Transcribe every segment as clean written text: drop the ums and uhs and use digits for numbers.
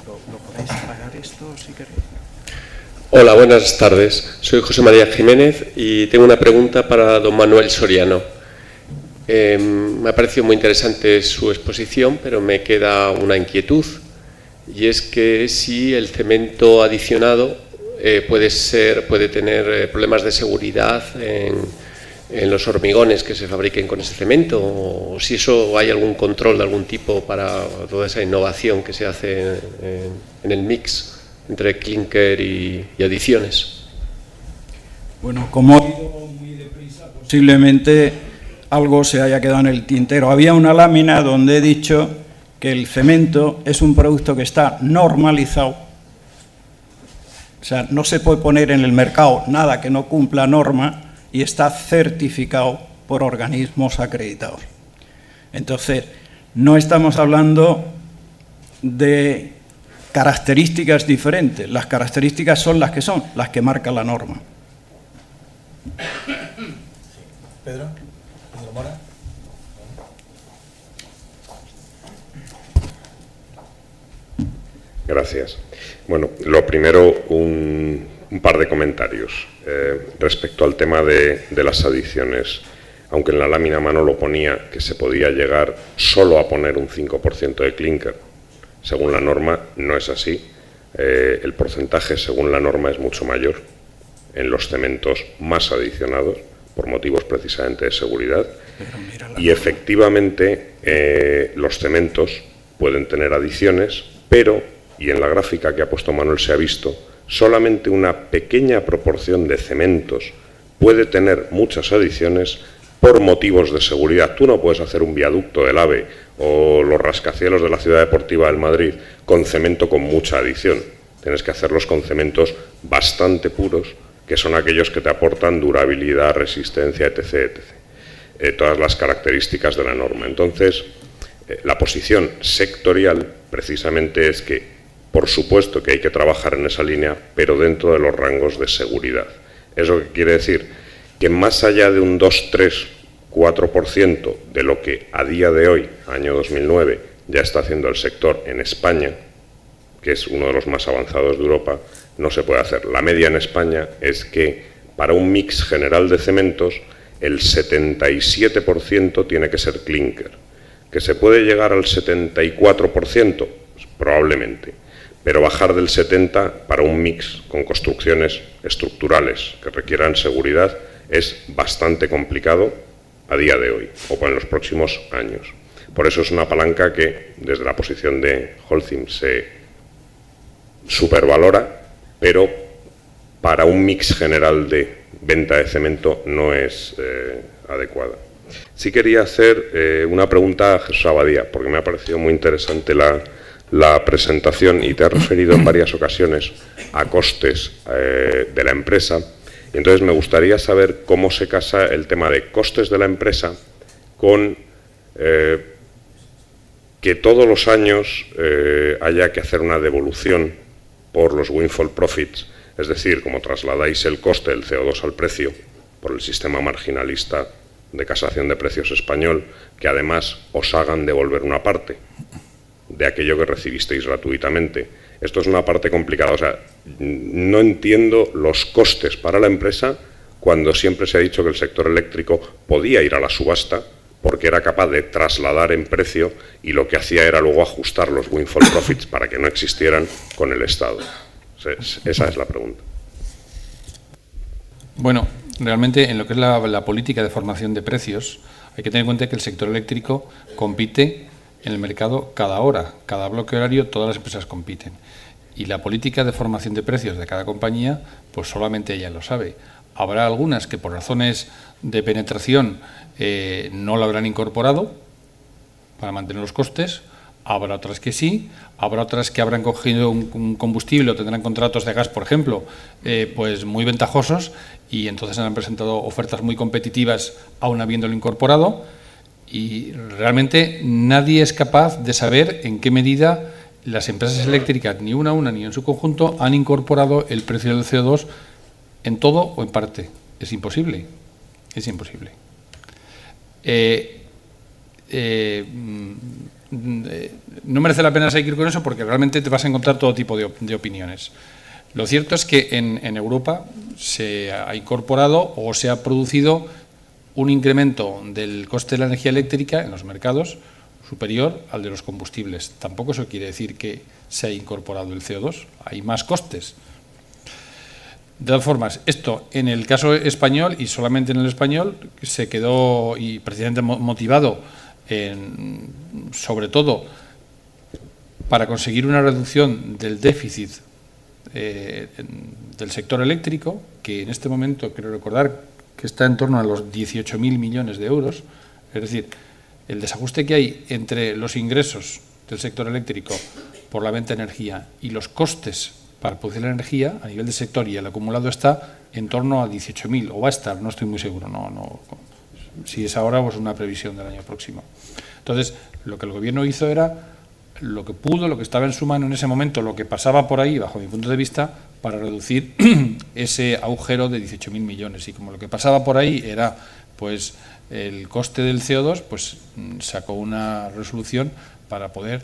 ¿Lo podéis apagar esto si queréis? Hola, buenas tardes. Soy José María Jiménez y tengo una pregunta para don Manuel Soriano. Me ha parecido muy interesante su exposición, pero me queda una inquietud, y es que si el cemento adicionado puede tener problemas de seguridad en los hormigones que se fabriquen con ese cemento, o si eso hay algún control de algún tipo para toda esa innovación que se hace en el mix entre clinker y adiciones. Bueno, como he ido muy deprisa, posiblemente algo se haya quedado en el tintero. Había una lámina donde he dicho que el cemento es un producto que está normalizado. O sea, no se puede poner en el mercado nada que no cumpla norma y está certificado por organismos acreditados. Entonces, no estamos hablando de características diferentes. Las características son las que marca la norma. Pedro Mora. Gracias. Bueno, lo primero, un par de comentarios respecto al tema de las adiciones. Aunque en la lámina a mano lo ponía que se podía llegar solo a poner un 5% de clinker, según la norma no es así. El porcentaje según la norma es mucho mayor en los cementos más adicionados, por motivos precisamente de seguridad. Y efectivamente los cementos pueden tener adiciones, pero, y en la gráfica que ha puesto Manuel se ha visto, solamente una pequeña proporción de cementos puede tener muchas adiciones por motivos de seguridad. Tú no puedes hacer un viaducto del AVE o los rascacielos de la Ciudad Deportiva del Madrid con cemento con mucha adición. Tienes que hacerlos con cementos bastante puros, que son aquellos que te aportan durabilidad, resistencia, etc. Todas las características de la norma. Entonces, la posición sectorial precisamente es que, por supuesto que hay que trabajar en esa línea, pero dentro de los rangos de seguridad. ¿Eso qué quiere decir? Que más allá de un 2, 3, 4% de lo que a día de hoy, año 2009, ya está haciendo el sector en España, que es uno de los más avanzados de Europa, no se puede hacer. La media en España es que para un mix general de cementos el 77% tiene que ser clinker. ¿Que se puede llegar al 74%? Pues probablemente, pero bajar del 70% para un mix con construcciones estructurales que requieran seguridad es bastante complicado a día de hoy o en los próximos años. Por eso es una palanca que desde la posición de Holcim se supervalora, pero para un mix general de venta de cemento no es adecuada. Sí quería hacer una pregunta a Jesús Abadía, porque me ha parecido muy interesante la presentación y te has referido en varias ocasiones a costes de la empresa. Y entonces me gustaría saber cómo se casa el tema de costes de la empresa con que todos los años haya que hacer una devolución por los windfall profits, es decir, como trasladáis el coste del CO2 al precio por el sistema marginalista de casación de precios español, que además os hagan devolver una parte de aquello que recibisteis gratuitamente. Esto es una parte complicada, o sea, no entiendo los costes para la empresa cuando siempre se ha dicho que el sector eléctrico podía ir a la subasta porque era capaz de trasladar en precio y lo que hacía era luego ajustar los windfall profits para que no existieran con el Estado. Esa es la pregunta. Bueno, realmente en lo que es la política de formación de precios hay que tener en cuenta que el sector eléctrico compite en el mercado cada hora, cada bloque horario, todas las empresas compiten. Y la política de formación de precios de cada compañía, pues solamente ella lo sabe. Habrá algunas que por razones de penetración no lo habrán incorporado para mantener los costes, habrá otras que sí, habrá otras que habrán cogido un combustible o tendrán contratos de gas, por ejemplo, pues muy ventajosos y entonces han presentado ofertas muy competitivas aún habiéndolo incorporado. Y realmente nadie es capaz de saber en qué medida las empresas eléctricas, ni una a una ni en su conjunto, han incorporado el precio del CO2 en todo o en parte. Es imposible, es imposible. no merece la pena seguir con eso porque realmente te vas a encontrar todo tipo de opiniones. Lo cierto es que en Europa se ha incorporado o se ha producido un incremento del coste de la energía eléctrica en los mercados superior al de los combustibles. Tampoco eso quiere decir que se ha incorporado el CO2, hay más costes. De todas formas, esto en el caso español y solamente en el español se quedó y precisamente motivado sobre todo para conseguir una reducción del déficit del sector eléctrico, que en este momento creo recordar que está en torno a los 18.000 millones de euros, es decir, el desajuste que hay entre los ingresos del sector eléctrico por la venta de energía y los costes para producir la energía a nivel de sector y el acumulado está en torno a 18.000, o va a estar, no estoy muy seguro, no, si es ahora o es una previsión del año próximo. Entonces, lo que el Gobierno hizo era lo que pudo, lo que estaba en su mano en ese momento, lo que pasaba por ahí, bajo mi punto de vista, para reducir ese agujero de 18.000 millones. Y como lo que pasaba por ahí era pues el coste del CO2, pues sacó una resolución para poder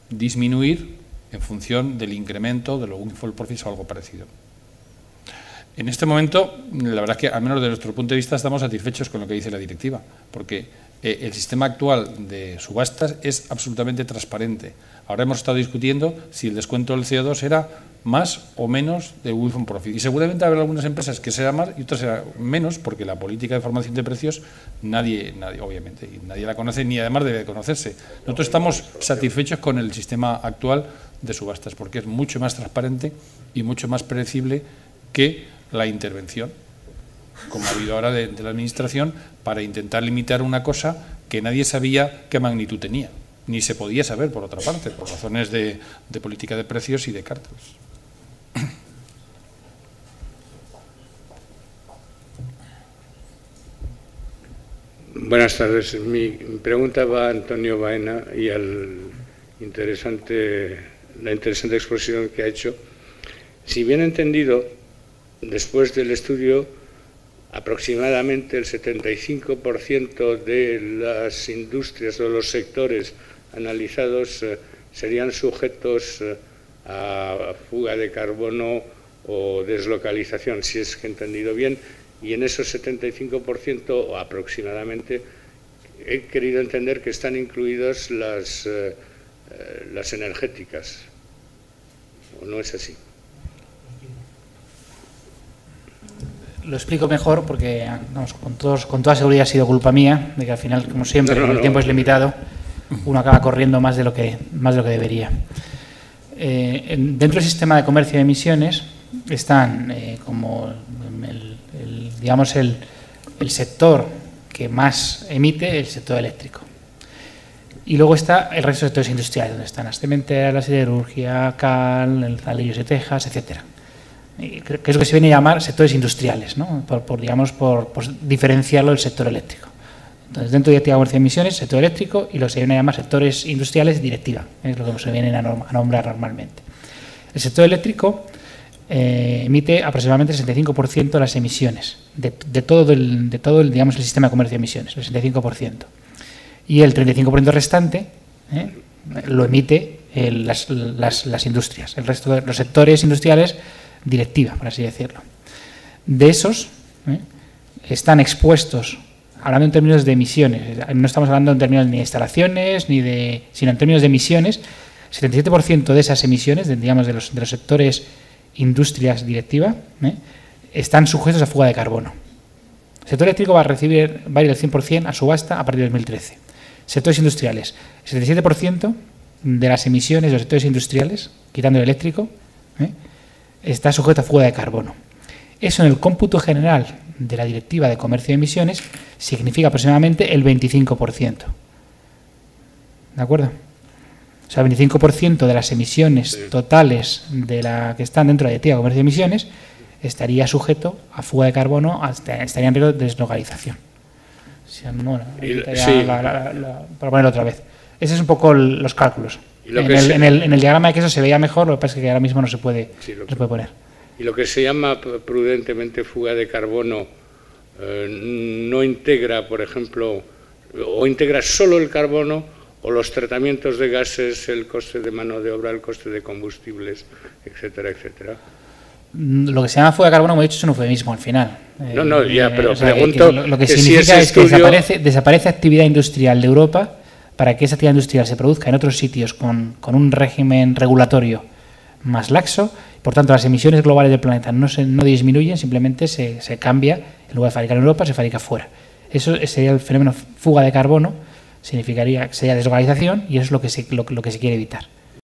disminuir en función del incremento de los windfall profits o algo parecido. En este momento, la verdad es que, al menos desde nuestro punto de vista, estamos satisfechos con lo que dice la directiva, porque el sistema actual de subastas es absolutamente transparente. Ahora hemos estado discutiendo si el descuento del CO2 era más o menos de windfall profit. Y seguramente habrá algunas empresas que será más y otras será menos, porque la política de formación de precios nadie obviamente, y nadie la conoce ni además debe conocerse. Nosotros estamos satisfechos con el sistema actual de subastas, porque es mucho más transparente y mucho más predecible que la intervención, como ha habido ahora de la Administración, para intentar limitar una cosa que nadie sabía qué magnitud tenía, ni se podía saber, por otra parte, por razones de política de precios y de cárteles. Buenas tardes. Mi pregunta va a Antonio Baena y a la interesante exposición que ha hecho. Si bien entendido, después del estudio, aproximadamente el 75% de las industrias o los sectores analizados serían sujetos a fuga de carbono o deslocalización, si es que he entendido bien, y en esos 75% o aproximadamente he querido entender que están incluidas las energéticas, ¿o no es así? Lo explico mejor porque, vamos, con toda seguridad ha sido culpa mía, de que al final, como siempre, como el tiempo es limitado, uno acaba corriendo más de lo que debería. Dentro del sistema de comercio de emisiones están como digamos el sector que más emite, el sector eléctrico. Y luego está el resto de sectores industriales, donde están las cementeras, la siderurgia, cal, el Ladrillos de Texas, etcétera. Que es lo que se viene a llamar sectores industriales, ¿no? por diferenciarlo del sector eléctrico. Entonces, dentro de la Directiva de Comercio de Emisiones, sector eléctrico, y lo que se viene a llamar sectores industriales, directiva, es lo que se vienen a nombrar normalmente. El sector eléctrico emite aproximadamente el 65% de las emisiones, de todo el digamos, el sistema de comercio de emisiones, el 65%. Y el 35% restante lo emite las industrias, el resto de los sectores industriales, directiva, por así decirlo. De esos están expuestos, hablando en términos de emisiones, no estamos hablando en términos ni de instalaciones, sino en términos de emisiones, 77% de esas emisiones, digamos, de los sectores industrias directiva, están sujetos a fuga de carbono. El sector eléctrico va a ir al 100% a subasta a partir de 2013. Sectores industriales, el 77% de las emisiones de los sectores industriales, quitando el eléctrico, está sujeto a fuga de carbono. Eso en el cómputo general de la Directiva de Comercio de Emisiones significa aproximadamente el 25%. ¿De acuerdo? O sea, el 25% de las emisiones totales de la que están dentro de la Directiva de Comercio de Emisiones estaría sujeto a fuga de carbono, estaría en riesgo de deslocalización. Bueno, para ponerlo otra vez. Ese es un poco los cálculos. En el diagrama de queso se veía mejor, lo que pasa es que ahora mismo no se puede poner. Y lo que se llama prudentemente fuga de carbono no integra, por ejemplo, o integra solo el carbono o los tratamientos de gases, el coste de mano de obra, el coste de combustibles, etcétera, etcétera. Lo que se llama fuga de carbono, como he dicho, es un eufemismo al final. No, ya, pero o sea, pregunto lo que que significa si ese es que estudio... desaparece actividad industrial de Europa para que esa actividad industrial se produzca en otros sitios con un régimen regulatorio más laxo. Por tanto, las emisiones globales del planeta no disminuyen, simplemente se cambia. En lugar de fabricar en Europa, se fabrica fuera. Eso sería el fenómeno fuga de carbono, sería deslocalización, y eso es lo que se quiere evitar.